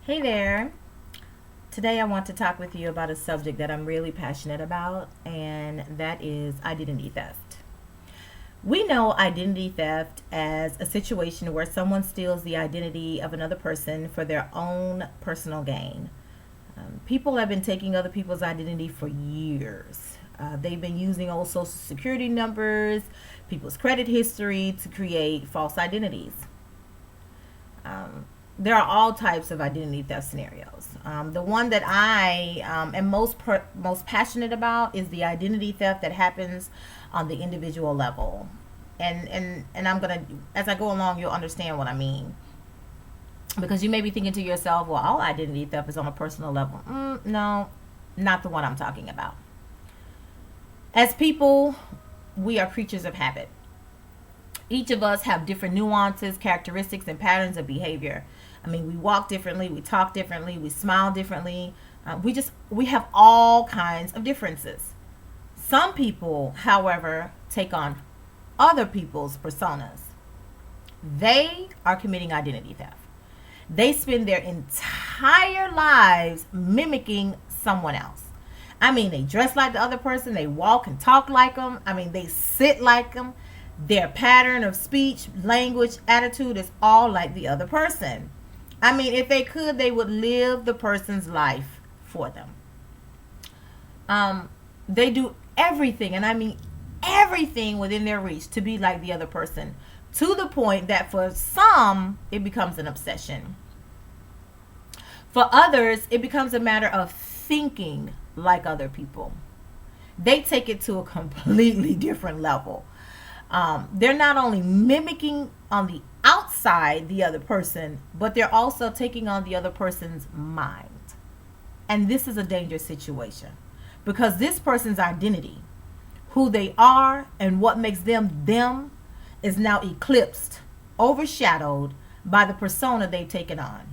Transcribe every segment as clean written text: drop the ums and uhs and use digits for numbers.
Hey there. Today I want to talk with you about a subject that I'm really passionate about, and that is identity theft. We know identity theft as a situation where someone steals the identity of another person for their own personal gain. People have been taking other people's identity for years. They've been using old social security numbers, people's credit history to create false identities. There are all types of identity theft scenarios. The one that I am most passionate about is the identity theft that happens on the individual level, and I'm gonna, as I go along, you'll understand what I mean. Because you may be thinking to yourself, well, all identity theft is on a personal level. No, not the one I'm talking about. As people, we are creatures of habit. Each of us have different nuances, characteristics, and patterns of behavior. I mean, we walk differently, we talk differently, we smile differently. We have all kinds of differences. Some people, however, take on other people's personas. They are committing identity theft. They spend their entire lives mimicking someone else. I mean, they dress like the other person, they walk and talk like them. I mean, they sit like them. Their pattern of speech, language, attitude is all like the other person. I mean, if they could, they would live the person's life for them. They do everything, and I mean everything within their reach to be like the other person, to the point that for some, it becomes an obsession. For others, it becomes a matter of thinking like other people. They take it to a completely different level. They're not only mimicking on the outside the other person, but they're also taking on the other person's mind. And this is a dangerous situation because this person's identity, who they are, and what makes them them, is now eclipsed, overshadowed by the persona they've taken on.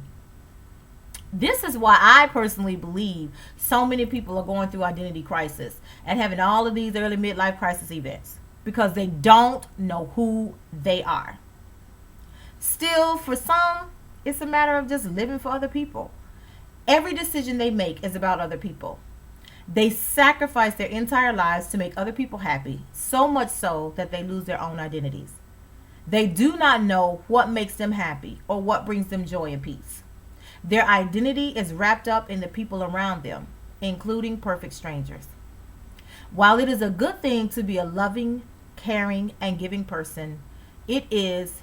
This is why I personally believe so many people are going through identity crisis and having all of these early midlife crisis events because they don't know who they are. Still, for some, it's a matter of just living for other people. Every decision they make is about other people. They sacrifice their entire lives to make other people happy, so much so that they lose their own identities. They do not know what makes them happy or what brings them joy and peace. Their identity is wrapped up in the people around them, including perfect strangers. While it is a good thing to be a loving, caring, and giving person, it is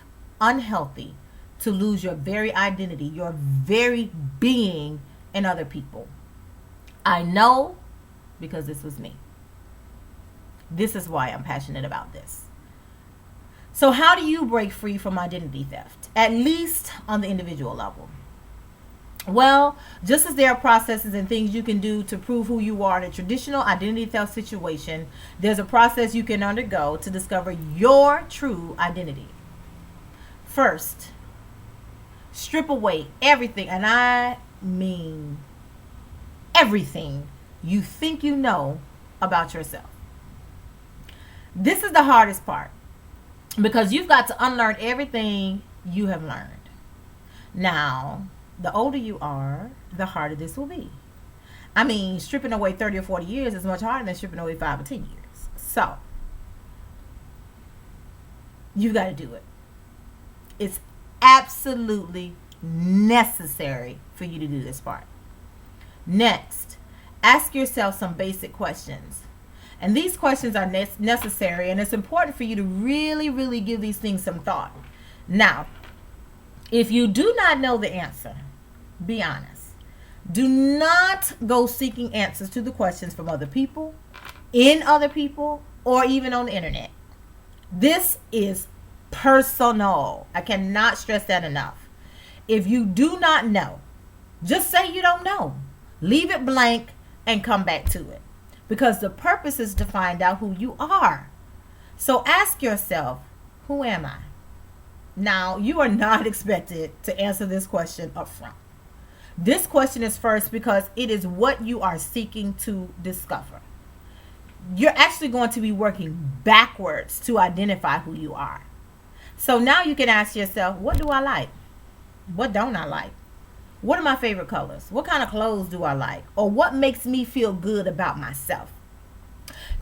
unhealthy to lose your very identity, your very being in other people. I know because this was me. This is why I'm passionate about this. So, how do you break free from identity theft, at least on the individual level? Well, just as there are processes and things you can do to prove who you are in a traditional identity theft situation, there's a process you can undergo to discover your true identity. First, strip away everything, and I mean everything you think you know about yourself. This is the hardest part because you've got to unlearn everything you have learned. Now, the older you are, the harder this will be. I mean, stripping away 30 or 40 years is much harder than stripping away 5 or 10 years. So, you've got to do it. It's absolutely necessary for you to do this part. Next, ask yourself some basic questions. And these questions are necessary, and it's important for you to really, really give these things some thought. Now, if you do not know the answer, be honest. Do not go seeking answers to the questions from other people, in other people, or even on the internet. This is personal. I cannot stress that enough. If you do not know, just say you don't know. Leave it blank and come back to it. Because the purpose is to find out who you are. So ask yourself, who am I? Now, you are not expected to answer this question up front. This question is first because it is what you are seeking to discover. You're actually going to be working backwards to identify who you are. So now you can ask yourself, what do I like? What don't I like? What are my favorite colors? What kind of clothes do I like? Or what makes me feel good about myself?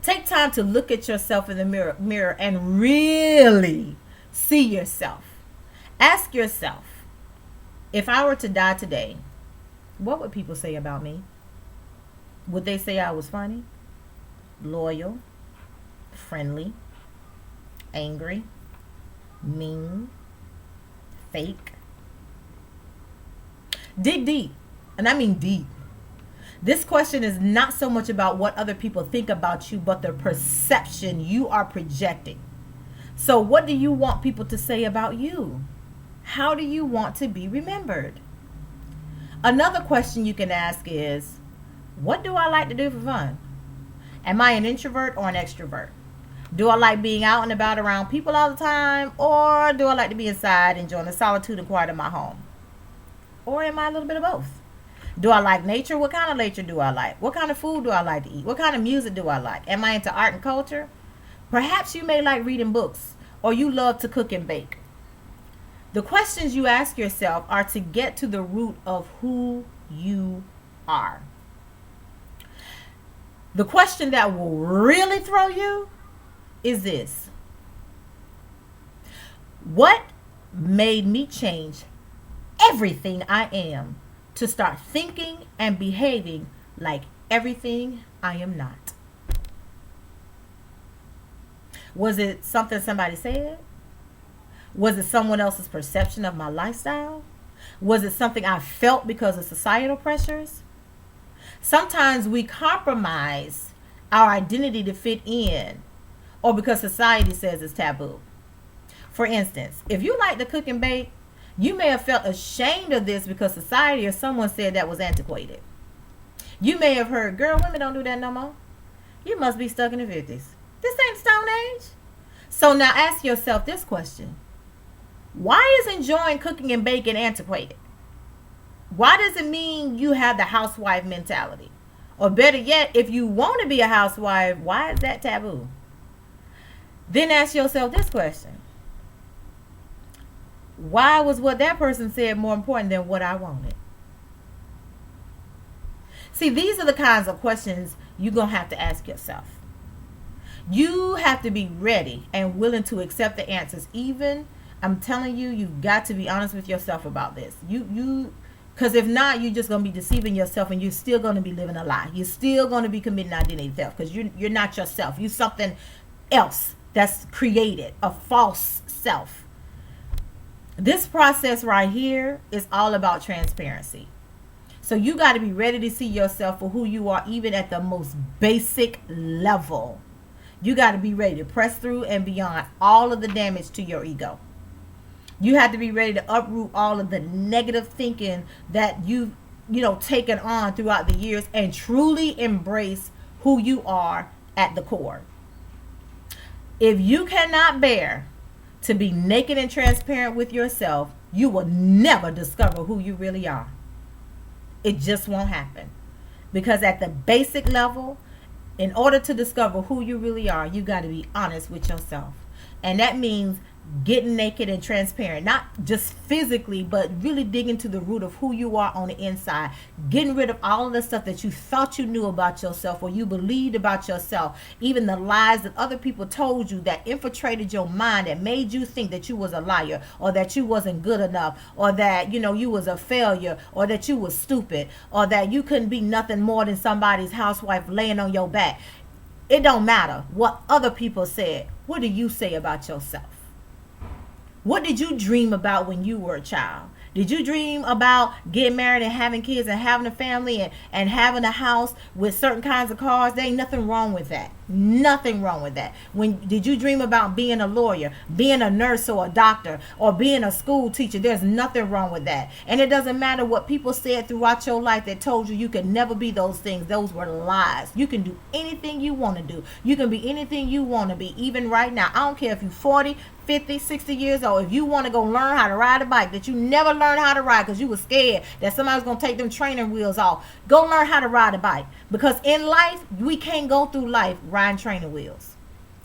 Take time to look at yourself in the mirror and really see yourself. Ask yourself, if I were to die today, what would people say about me? Would they say I was funny, loyal, friendly, angry, mean, fake? Dig deep, and I mean deep. This question is not so much about what other people think about you, but the perception you are projecting. So, what do you want people to say about you? How do you want to be remembered? Another question you can ask is, what do I like to do for fun? Am I an introvert or an extrovert? Do I like being out and about around people all the time, or do I like to be inside enjoying the solitude and quiet of my home? Or am I a little bit of both? Do I like nature? What kind of nature do I like? What kind of food do I like to eat? What kind of music do I like? Am I into art and culture? Perhaps you may like reading books, or you love to cook and bake. The questions you ask yourself are to get to the root of who you are. The question that will really throw you is this: what made me change everything I am to start thinking and behaving like everything I am not? Was it something somebody said? Was it someone else's perception of my lifestyle? Was it something I felt because of societal pressures? Sometimes we compromise our identity to fit in, or because society says it's taboo. For instance, if you like to cook and bake, you may have felt ashamed of this because society or someone said that was antiquated. You may have heard, girl, women don't do that no more. You must be stuck in the 50s. This ain't the Stone Age. So now ask yourself this question: why is enjoying cooking and baking antiquated? Why does it mean you have the housewife mentality? Or better yet, if you want to be a housewife, why is that taboo? Then ask yourself this question: why was what that person said more important than what I wanted? See, these are the kinds of questions you're going to have to ask yourself. You have to be ready and willing to accept the answers. Even, I'm telling you, you've got to be honest with yourself about this. Because if not, you're just going to be deceiving yourself, and you're still going to be living a lie. You're still going to be committing identity theft, because you're not yourself. You're something else that's created, a false self. This process right here is all about transparency. So you got to be ready to see yourself for who you are, even at the most basic level. You got to be ready to press through and beyond all of the damage to your ego. You have to be ready to uproot all of the negative thinking that you've taken on throughout the years, and truly embrace who you are at the core. If you cannot bear to be naked and transparent with yourself, you will never discover who you really are. It just won't happen. Because at the basic level, in order to discover who you really are, you got to be honest with yourself. And that means getting naked and transparent, not just physically, but really digging to the root of who you are on the inside, getting rid of all of the stuff that you thought you knew about yourself, or you believed about yourself, even the lies that other people told you that infiltrated your mind, that made you think that you was a liar, or that you wasn't good enough, or that you was a failure, or that you was stupid, or that you couldn't be nothing more than somebody's housewife laying on your back. It don't matter what other people said. What do you say about yourself? What did you dream about when you were a child? Did you dream about getting married and having kids and having a family and having a house with certain kinds of cars? There ain't nothing wrong with that. Nothing wrong with that. Did you dream about being a lawyer, being a nurse or a doctor, or being a school teacher? There's nothing wrong with that. And it doesn't matter what people said throughout your life that told you you could never be those things. Those were lies. You can do anything you want to do. You can be anything you want to be, even right now. I don't care if you're 40, 50, 60 years old. If you want to go learn how to ride a bike that you never learned how to ride because you were scared that somebody's going to take them training wheels off, go learn how to ride a bike. Because in life, we can't go through life riding training wheels.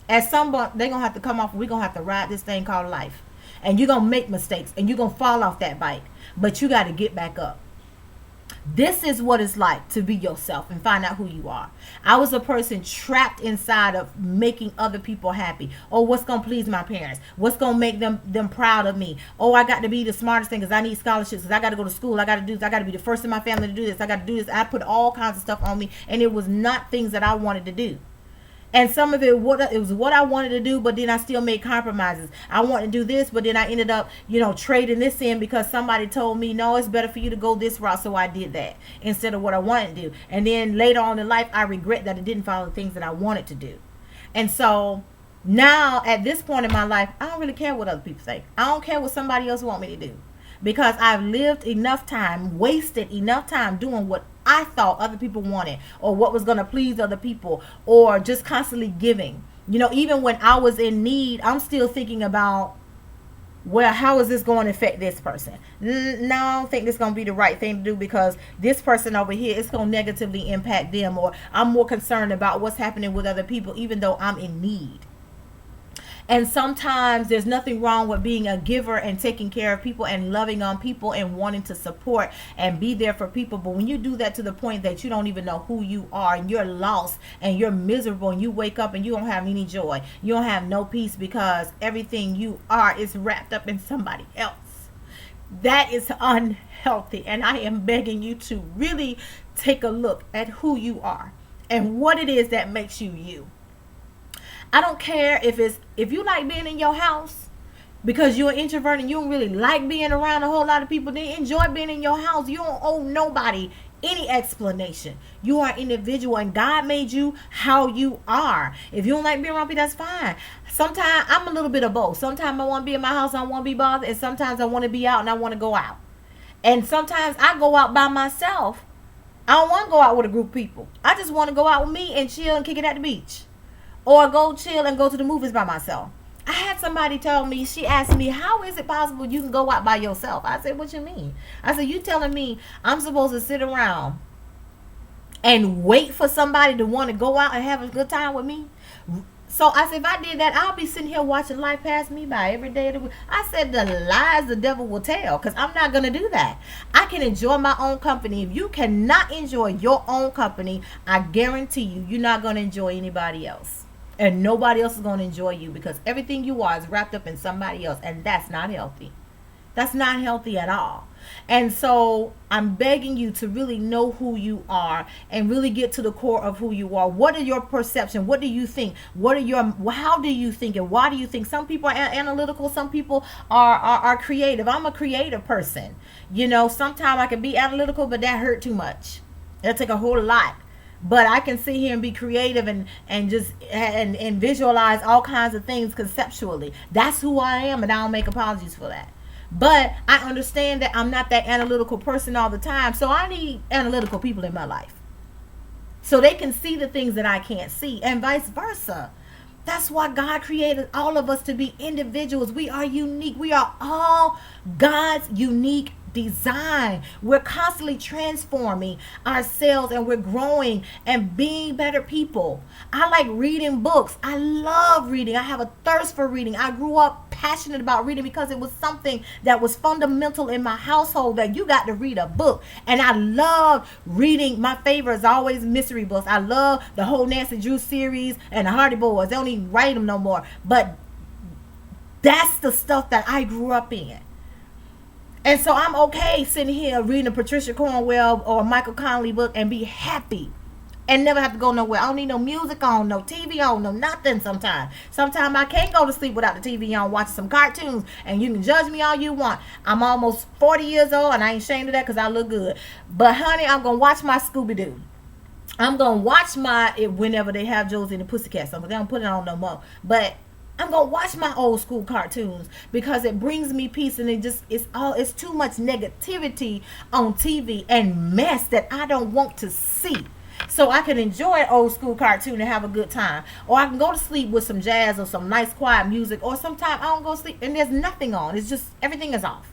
At some point, they're going to have to come off. We're going to have to ride this thing called life. And you're going to make mistakes, and you're going to fall off that bike. But you got to get back up. This is what it's like to be yourself and find out who you are. I was a person trapped inside of making other people happy. Oh, what's gonna please my parents? What's gonna make them proud of me? Oh, I got to be the smartest thing because I need scholarships. Because I got to go to school. I got to do this. I got to be the first in my family to do this. I got to do this. I put all kinds of stuff on me, and it was not things that I wanted to do. And some of it was what I wanted to do, but then I still made compromises. I wanted to do this, but then I ended up, trading this in because somebody told me, no, it's better for you to go this route. So I did that instead of what I wanted to do. And then later on in life, I regret that I didn't follow the things that I wanted to do. And so now at this point in my life, I don't really care what other people say. I don't care what somebody else want me to do. Because I've lived enough time, wasted enough time doing what I thought other people wanted or what was going to please other people or just constantly giving. Even when I was in need, I'm still thinking about, well, how is this going to affect this person? No, I don't think this is going to be the right thing to do because this person over here, it's going to negatively impact them, or I'm more concerned about what's happening with other people even though I'm in need. And sometimes there's nothing wrong with being a giver and taking care of people and loving on people and wanting to support and be there for people. But when you do that to the point that you don't even know who you are and you're lost and you're miserable and you wake up and you don't have any joy, you don't have no peace because everything you are is wrapped up in somebody else. That is unhealthy. And I am begging you to really take a look at who you are and what it is that makes you you. I don't care if you like being in your house because you're an introvert and you don't really like being around a whole lot of people, then enjoy being in your house. You don't owe nobody any explanation. You are an individual and God made you how you are. If you don't like being around people, that's fine. Sometimes I'm a little bit of both. Sometimes I want to be in my house, I don't want to be bothered, and sometimes I want to be out and I want to go out. And sometimes I go out by myself. I don't want to go out with a group of people. I just want to go out with me and chill and kick it at the beach. Or go chill and go to the movies by myself. I had somebody tell me, she asked me, how is it possible you can go out by yourself? I said, what you mean? I said, you telling me I'm supposed to sit around and wait for somebody to want to go out and have a good time with me? So I said, if I did that, I'll be sitting here watching life pass me by every day of the week. I said, the lies the devil will tell, because I'm not going to do that. I can enjoy my own company. If you cannot enjoy your own company, I guarantee you're not going to enjoy anybody else. And nobody else is going to enjoy you because everything you are is wrapped up in somebody else. And that's not healthy. That's not healthy at all. And so I'm begging you to really know who you are and really get to the core of who you are. What are your perception? What do you think? How do you think and why do you think? Some people are analytical. Some people are creative. I'm a creative person. Sometimes I can be analytical, but that hurt too much. That'll take a whole lot. But I can sit here and be creative and just visualize all kinds of things conceptually. That's who I am, and I don't make apologies for that. But I understand that I'm not that analytical person all the time, so I need analytical people in my life. So they can see the things that I can't see, and vice versa. That's why God created all of us to be individuals. We are unique. We are all God's unique design. We're constantly transforming ourselves and we're growing and being better people. I like reading books. I love reading. I have a thirst for reading. I grew up passionate about reading because it was something that was fundamental in my household, that you got to read a book. And I love reading. My favorite is always mystery books. I love the whole Nancy Drew series and the Hardy Boys. They don't even write them no more. But that's the stuff that I grew up in. And so I'm okay sitting here reading a Patricia Cornwell or a Michael Connelly book and be happy and never have to go nowhere. I don't need no music on, no TV on, no nothing sometimes. Sometimes I can't go to sleep without the TV on, watching some cartoons, and you can judge me all you want. I'm almost 40 years old, and I ain't ashamed of that because I look good. But, honey, I'm going to watch my Scooby-Doo. I'm going to watch whenever they have Josie and the Pussycat song, but they don't put it on no more. But I'm gonna watch my old school cartoons because it brings me peace, and it's too much negativity on TV and mess that I don't want to see. So I can enjoy an old school cartoon and have a good time, or I can go to sleep with some jazz or some nice quiet music, or sometimes I don't go to sleep and there's nothing on. It's just everything is off.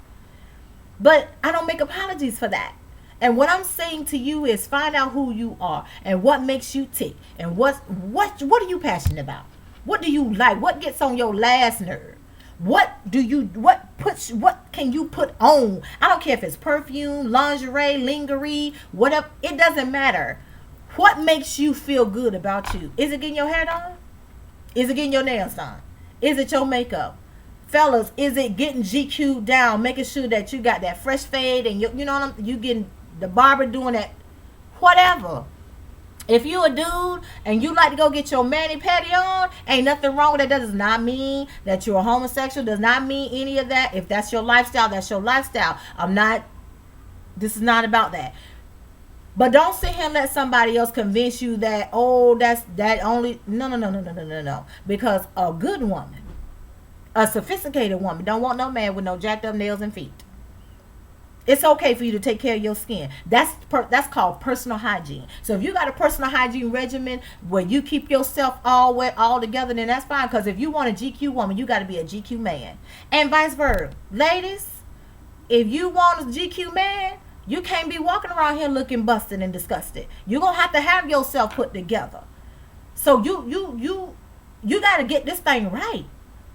But I don't make apologies for that. And what I'm saying to you is find out who you are and what makes you tick and what are you passionate about. What do you like? What gets on your last nerve? What can you put on? I don't care if it's perfume, lingerie, lingerie, whatever. It doesn't matter. What makes you feel good about you? Is it getting your hair done? Is it getting your nails done? Is it your makeup? Fellas, is it getting GQ down, making sure that you got that fresh fade and you know what you getting the barber doing that? Whatever. If you a dude and you like to go get your mani-pedi on, ain't nothing wrong with that. That does not mean that you're a homosexual. Does not mean any of that. If that's your lifestyle, that's your lifestyle. This is not about that. But don't sit here and let somebody else convince you that, oh, that's that only. No. Because a good woman, a sophisticated woman, don't want no man with no jacked up nails and feet. It's okay for you to take care of your skin. That's called personal hygiene. So if you got a personal hygiene regimen where you keep yourself all wet, all together, then that's fine. Because if you want a GQ woman, you got to be a GQ man. And vice versa. Ladies, if you want a GQ man, you can't be walking around here looking busted and disgusted. You're going to have yourself put together. So you got to get this thing right.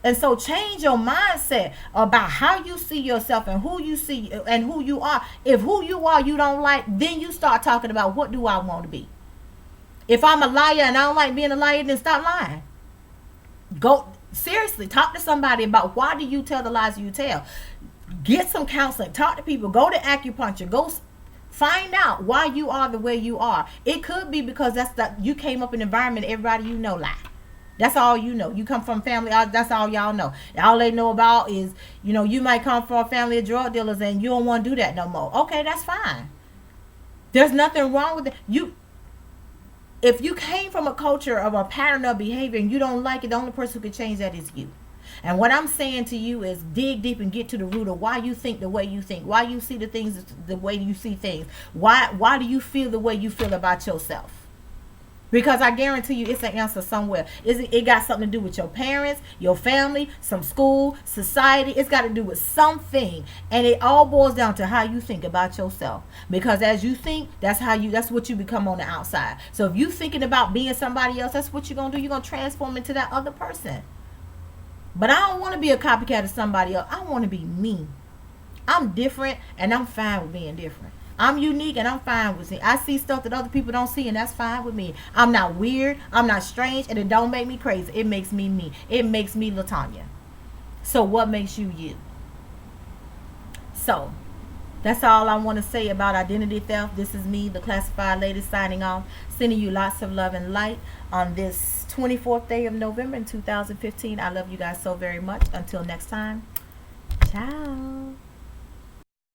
And so change your mindset about how you see yourself and who you see and who you are. If who you are you don't like, then you start talking about what do I want to be. If I'm a liar and I don't like being a liar, then stop lying. Go seriously, talk to somebody about why do you tell the lies you tell. Get some counseling. Talk to people. Go to acupuncture. Go find out why you are the way you are. It could be because you came up in an environment everybody you know lie. That's all you know. You come from family, that's all y'all know. All they know about is, you might come from a family of drug dealers and you don't want to do that no more. Okay, that's fine. There's nothing wrong with it. If you came from a culture of a pattern of behavior and you don't like it, the only person who can change that is you. And what I'm saying to you is dig deep and get to the root of why you think the way you think, why you see the things the way you see things. Why do you feel the way you feel about yourself? Because I guarantee you it's an answer somewhere. It got something to do with your parents, your family, some school, society. It's got to do with something. And it all boils down to how you think about yourself. Because as you think, that's what you become on the outside. So if you thinking about being somebody else, that's what you're going to do. You're going to transform into that other person. But I don't want to be a copycat of somebody else. I want to be me. I'm different and I'm fine with being different. I'm unique and I'm fine with it. I see stuff that other people don't see and that's fine with me. I'm not weird. I'm not strange. And it don't make me crazy. It makes me me. It makes me LaTanya. So what makes you you? So that's all I want to say about identity theft. This is me, the Classified Lady, signing off. Sending you lots of love and light on this 24th day of November in 2015. I love you guys so very much. Until next time. Ciao.